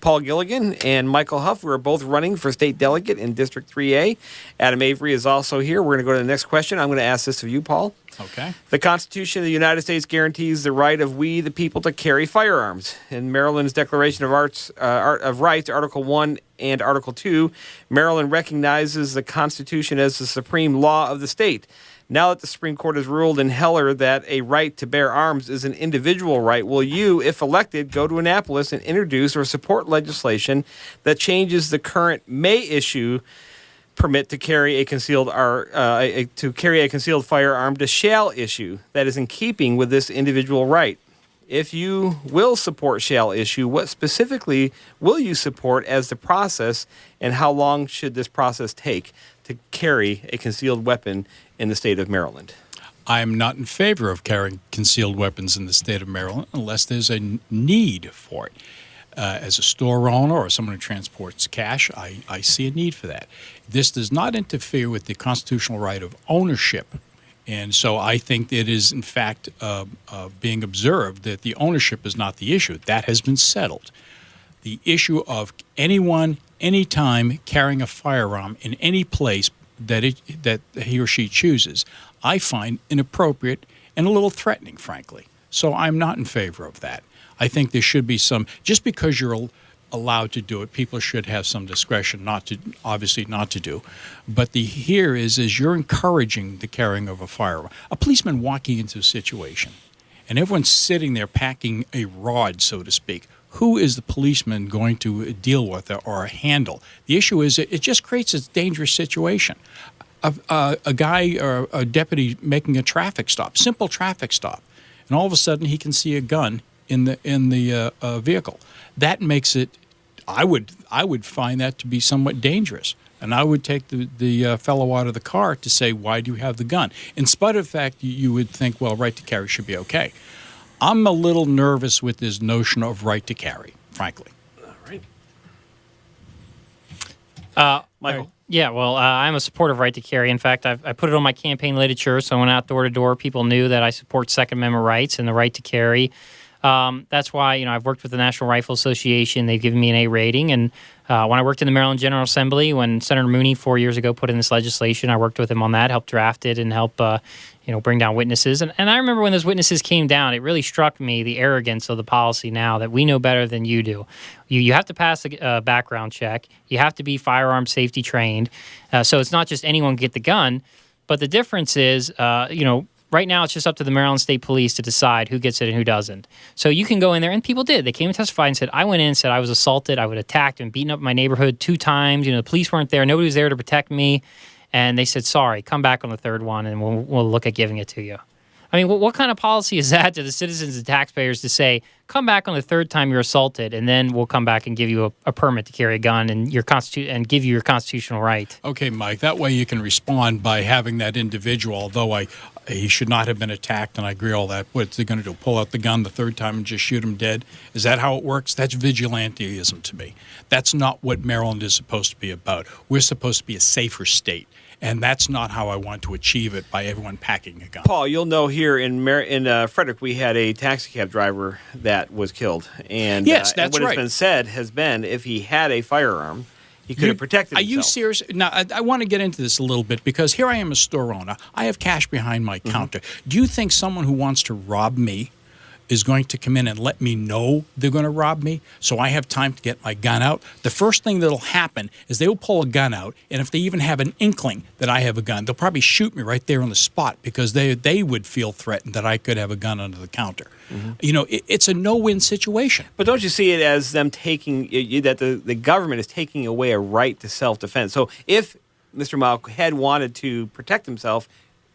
Paul Gilligan and Michael Hough, who are both running for state delegate in District 3A. Adam Avery is also here. We're going to go to the next question. I'm going to ask this of you, Paul. Okay. The Constitution of the United States guarantees the right of we, the people, to carry firearms. In Maryland's Declaration of Rights, Article 1 and Article 2, Maryland recognizes the Constitution as the supreme law of the state. Now that the Supreme Court has ruled in Heller that a right to bear arms is an individual right, will you, if elected, go to Annapolis and introduce or support legislation that changes the current may issue permit to carry a concealed firearm to shall issue that is in keeping with this individual right? If you will support shall issue, what specifically will you support as the process, and how long should this process take to carry a concealed weapon in the state of Maryland? I am not in favor of carrying concealed weapons in the state of Maryland unless there's a need for it. As a store owner or someone who transports cash, I see a need for that. This does not interfere with the constitutional right of ownership. And so I think it is, in fact, being observed that the ownership is not the issue. That has been settled. The issue of anyone, anytime carrying a firearm in any place that he or she chooses, I find inappropriate and a little threatening, frankly. So I'm not in favor of that. I think there should be some, just because you're allowed to do it, people should have some discretion obviously not to do. But here is you're encouraging the carrying of a firearm. A policeman walking into a situation, and everyone's sitting there packing a rod, so to speak. Who is the policeman going to deal with or handle? The issue is it just creates a dangerous situation. A guy or a deputy making a traffic stop, simple traffic stop, and all of a sudden he can see a gun in the vehicle. That makes it. I would find that to be somewhat dangerous, and I would take the fellow out of the car to say, why do you have the gun? In spite of the fact you would think, well, right to carry should be okay. I'm a little nervous with this notion of right to carry, frankly. All right. Michael. Yeah, well, I'm a supporter of right to carry. In fact, I put it on my campaign literature, so I went out door to door. People knew that I support Second Amendment rights and the right to carry. That's why, I've worked with the National Rifle Association. They've given me an A rating. And when I worked in the Maryland General Assembly, when Senator Mooney 4 years ago put in this legislation, I worked with him on that, helped draft it, and help bring down witnesses. And I remember when those witnesses came down, it really struck me the arrogance of the policy now that we know better than you do. You have to pass a background check. You have to be firearm safety trained. So it's not just anyone can get the gun. But the difference is, right now, it's just up to the Maryland State Police to decide who gets it and who doesn't. So you can go in there, and people did. They came and testified and said, I went in and said I was assaulted, I was attacked and beaten up in my neighborhood 2 times. The police weren't there. Nobody was there to protect me. And they said, sorry, come back on the third one, and we'll look at giving it to you. I mean, what kind of policy is that to the citizens and taxpayers to say, come back on the third time you're assaulted, and then we'll come back and give you a permit to carry a gun and and give you your constitutional right? Okay, Mike, that way you can respond by having that individual, although he should not have been attacked, and I agree all that. What's he going to do, pull out the gun the third time and just shoot him dead? Is that how it works? That's vigilanteism to me. That's not what Maryland is supposed to be about. We're supposed to be a safer state. And that's not how I want to achieve it by everyone packing a gun. Paul, you'll know here in Frederick, we had a taxi cab driver that was killed. And yes, that's and what right. has been said has been if he had a firearm, he could have protected himself. Are you serious? Now, I want to get into this a little bit because here I am a store owner. I have cash behind my counter. Do you think someone who wants to rob me is going to come in and let me know they're going to rob me so I have time to get my gun out? The first thing that'll happen is they will pull a gun out, and if they even have an inkling that I have a gun, they'll probably shoot me right there on the spot because they would feel threatened that I could have a gun under the counter. It's a no-win situation. But don't you see it as them taking that the government is taking away a right to self-defense? So if Mr. Malk had wanted to protect himself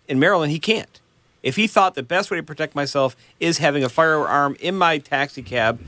in Maryland, he can't. If he thought the best way to protect myself is having a firearm in my taxi cab,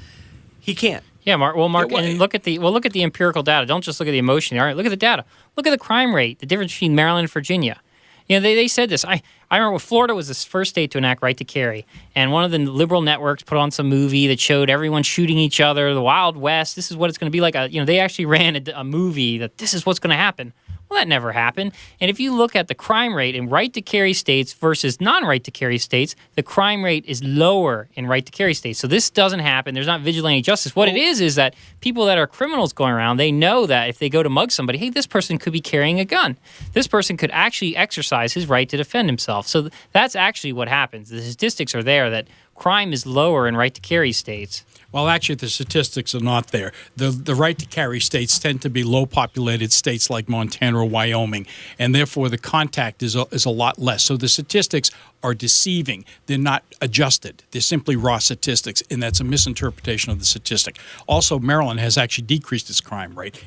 he can't. Yeah, Mark. Well, Mark, and look at the empirical data. Don't just look at the emotion. All right, look at the data. Look at the crime rate. The difference between Maryland and Virginia. They said this. I remember Florida was the first state to enact right to carry, and one of the liberal networks put on some movie that showed everyone shooting each other, the Wild West. This is what it's going to be like. They actually ran a movie that this is what's going to happen. Well, that never happened. And if you look at the crime rate in right-to-carry states versus non-right-to-carry states, the crime rate is lower in right-to-carry states. So this doesn't happen. There's not vigilante justice. What it is that people that are criminals going around, they know that if they go to mug somebody, hey, this person could be carrying a gun. This person could actually exercise his right to defend himself. So that's actually what happens. The statistics are there that crime is lower in right-to-carry states. Well, actually, the statistics are not there. The right-to-carry states tend to be low-populated states like Montana or Wyoming, and therefore the contact is a lot less. So the statistics are deceiving. They're not adjusted. They're simply raw statistics, and that's a misinterpretation of the statistic. Also, Maryland has actually decreased its crime rate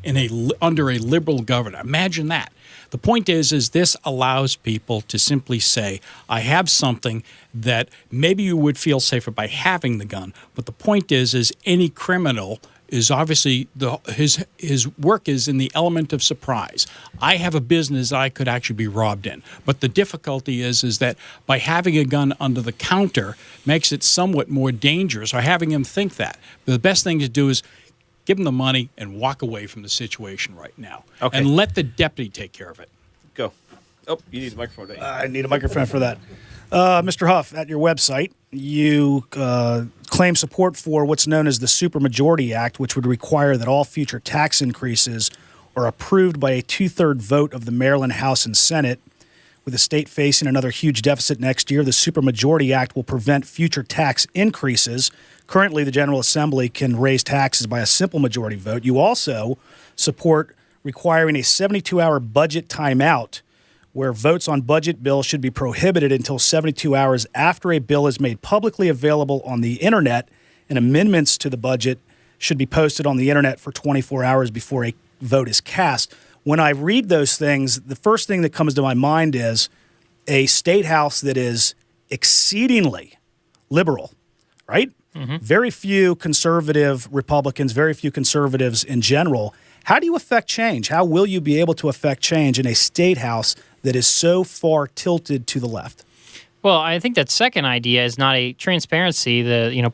under a liberal governor. Imagine that. The point is this allows people to simply say, I have something that maybe you would feel safer by having the gun, but the point is any criminal is obviously his work is in the element of surprise. I have a business that I could actually be robbed in, but the difficulty is that by having a gun under the counter makes it somewhat more dangerous, or having him think that. But the best thing to do is give him the money and walk away from the situation right now. Okay. And let the deputy take care of it. Go. Oh, you need a microphone, don't you? I need a microphone for that. Mr. Hough, at your website, you claim support for what's known as the Supermajority Act, which would require that all future tax increases are approved by a 2/3 vote of the Maryland House and Senate. With the state facing another huge deficit next year, the Supermajority Act will prevent future tax increases. Currently, the General Assembly can raise taxes by a simple majority vote. You also support requiring a 72-hour budget timeout, where votes on budget bills should be prohibited until 72 hours after a bill is made publicly available on the internet, and amendments to the budget should be posted on the internet for 24 hours before a vote is cast. When I read those things, the first thing that comes to my mind is a state house that is exceedingly liberal, right? Mm-hmm. Very few conservative Republicans, very few conservatives in general. How do you affect change? How will you be able to affect change in a state house that is so far tilted to the left? Well, I think that second idea is not a transparency,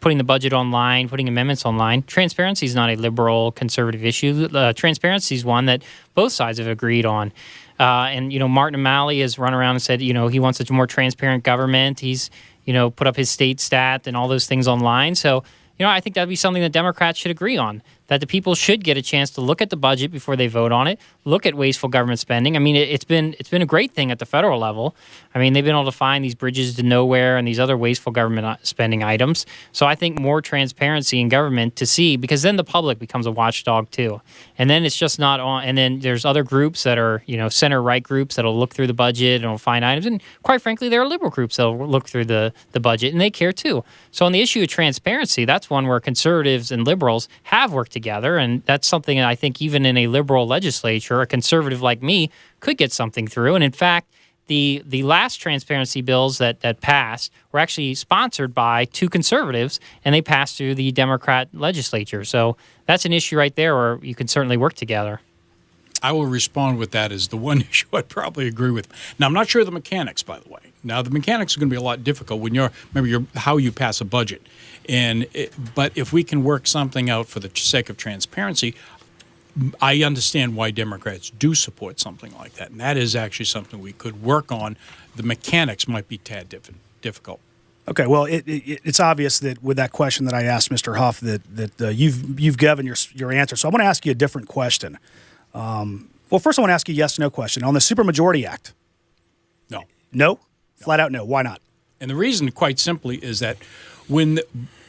putting the budget online, putting amendments online. Transparency is not a liberal conservative issue. Transparency is one that both sides have agreed on. And Martin O'Malley has run around and said, he wants a more transparent government. He's, put up his state stat and all those things online. So, I think that'd be something that Democrats should agree on, that the people should get a chance to look at the budget before they vote on it, look at wasteful government spending. I mean, it's been a great thing at the federal level. I mean, they've been able to find these bridges to nowhere and these other wasteful government spending items. So I think more transparency in government to see, because then the public becomes a watchdog too. And then it's just not on. And then there's other groups that are, center-right groups that'll look through the budget and will find items. And quite frankly, there are liberal groups that'll look through the budget, and they care too. So on the issue of transparency, that's one where conservatives and liberals have worked together. And that's something that I think even in a liberal legislature, a conservative like me could get something through. And in fact, the last transparency bills that passed were actually sponsored by two conservatives, and they passed through the Democrat legislature. So that's an issue right there where you can certainly work together. I will respond with that as the one issue I'd probably agree with. Now, I'm not sure of the mechanics, by the way. Now, the mechanics are going to be a lot difficult when how you pass a budget. But if we can work something out for the sake of transparency, I understand why Democrats do support something like that. And that is actually something we could work on. The mechanics might be tad difficult. Okay, well, it's obvious that with that question that I asked Mr. Hough that you've given your answer. So I want to ask you a different question. Well, first I want to ask you a yes/no question on the Supermajority Act. No. No? Flat out no. Why not? And the reason, quite simply, is that when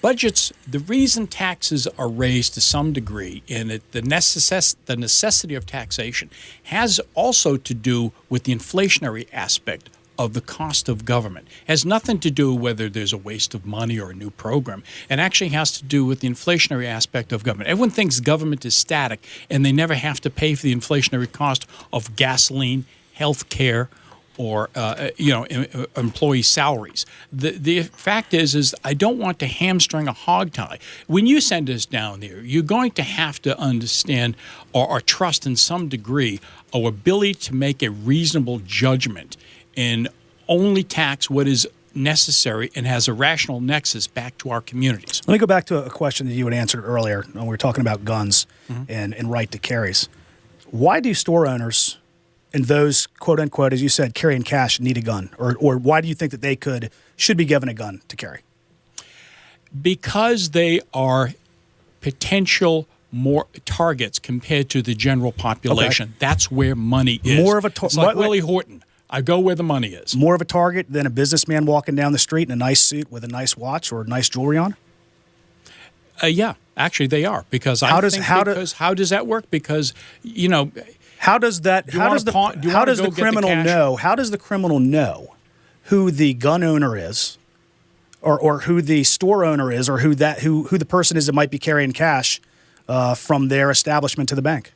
the reason taxes are raised to some degree, and the necessity of taxation has also to do with the inflationary aspect of the cost of government. It has nothing to do whether there's a waste of money or a new program. It actually has to do with the inflationary aspect of government. Everyone thinks government is static, and they never have to pay for the inflationary cost of gasoline, health care, or employee salaries. The fact is I don't want to hamstring a hog tie. When you send us down there, you're going to have to understand or trust in some degree our ability to make a reasonable judgment and only tax what is necessary and has a rational nexus back to our communities. Let me go back to a question that you had answered earlier when we were talking about guns and right to carries. Why do store owners and those, quote unquote, as you said, carrying cash need a gun? Or why do you think that they should be given a gun to carry? Because they are potential more targets compared to the general population. Okay. That's where money is. More of a it's like Willie Horton. I go where the money is. More of a target than a businessman walking down the street in a nice suit with a nice watch or nice jewelry on? Yeah, actually they are. Because how does that work? Because, you know, how does the criminal know who the gun owner is, or who the store owner is, or who the person is that might be carrying cash from their establishment to the bank?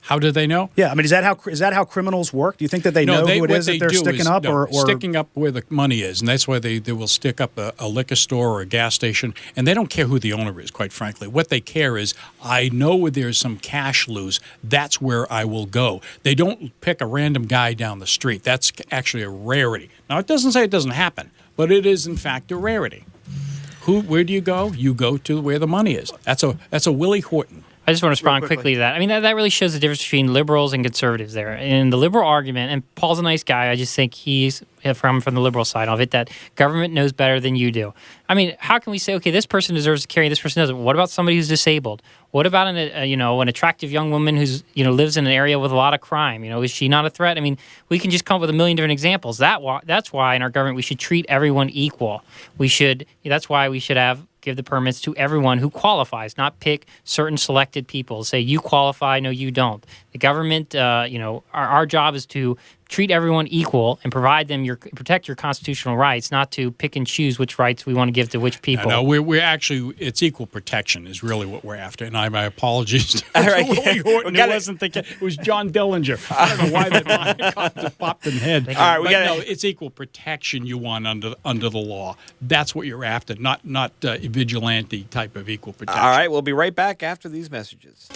How do they know? Yeah, I mean, is that how criminals work? Do you think that they know who it is that they're sticking up, or sticking up where the money is, and that's why they will stick up a liquor store or a gas station, and they don't care who the owner is. Quite frankly, what they care is, I know where there's some cash loose. That's where I will go. They don't pick a random guy down the street. That's actually a rarity. Now, it doesn't say it doesn't happen, but it is in fact a rarity. Where do you go? You go to where the money is. That's a Willie Horton. I just want to respond quickly to that. I mean, that really shows the difference between liberals and conservatives there. In the liberal argument, and Paul's a nice guy, I just think he's from the liberal side of it, that government knows better than you do. I mean, how can we say, okay, this person deserves to carry, this person doesn't? What about somebody who's disabled? What about an attractive young woman who's lives in an area with a lot of crime? Is she not a threat? I mean, we can just come up with a million different examples. That's why in our government we should treat everyone equal. That's why we should give the permits to everyone who qualifies, not pick certain selected people. Say, you qualify, no, you don't. The government, our job is to treat everyone equal and protect your constitutional rights, not to pick and choose which rights we want to give to which people. No, we're actually, it's equal protection is really what we're after. And my apologies to right. Willie Horton, who wasn't thinking, it was John Dillinger. I don't know why that popped in the head. All right, it's equal protection you want under the law. That's what you're after, not vigilante type of equal protection. All right, we'll be right back after these messages.